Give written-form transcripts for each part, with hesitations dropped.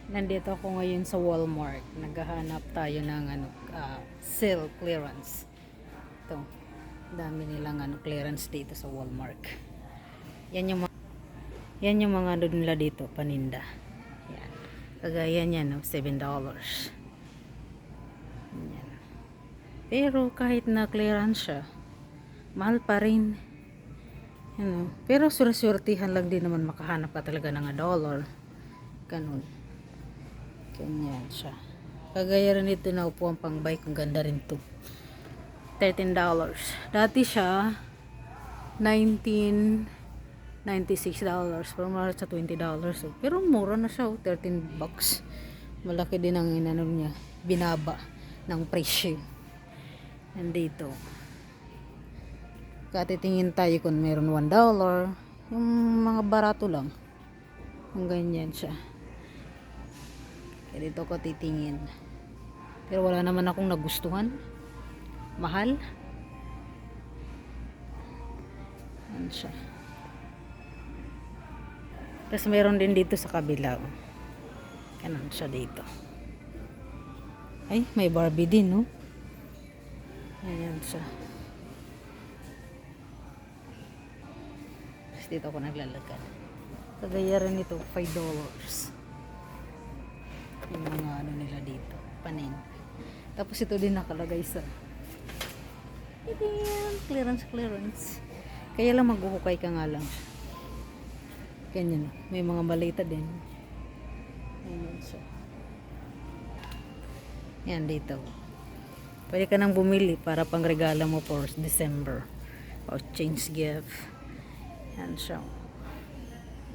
Nandito ako ngayon sa Walmart. Naghahanap tayo ng sale clearance. Ito. Dami nilang clearance dito sa Walmart. Yan yung mga ano nila dito, paninda. Yan. Kagaya niyan, no, $7. Yan. Pero kahit na clearance siya, mahal pa rin. Yan, no? Pero suraswertihan lang din naman makahanap ka talaga ng $1. Ganun. Ganyan siya. Kagaya rin ito na upuan pang bike. Ang ganda rin to. $13. Dati siya $19.96. Pero mura sa $20. Oh. Pero mura na siya. Oh. $13. Malaki din ang inano niya. Binaba ng presyo. Nandito. Katitingin tayo kung meron $1. Yung mga barato lang. Ang ganyan siya. Kaya dito ko titingin. Pero wala naman akong nagustuhan. Mahal. Yan siya. Tapos meron din dito sa kabila. Ganun siya dito. Ay, may Barbie din, no? Ayan siya. Tapos dito ako naglalagay. Kagaya rin ito, $5. Yung mga ano nila dito, panin. Tapos ito din nakalagay sa clearance. Kaya lang maghuhukay ka nga lang. Ganyan, may mga balita din. Ayan siya. Yan dito. Pwede ka nang bumili para pang regalo mo for December or change gift. Yan siya.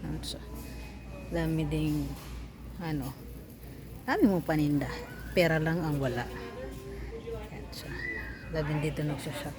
Yan siya. Dami ding dami mong paninda. Pera lang ang wala. Yan siya. Dami dito nagsushop.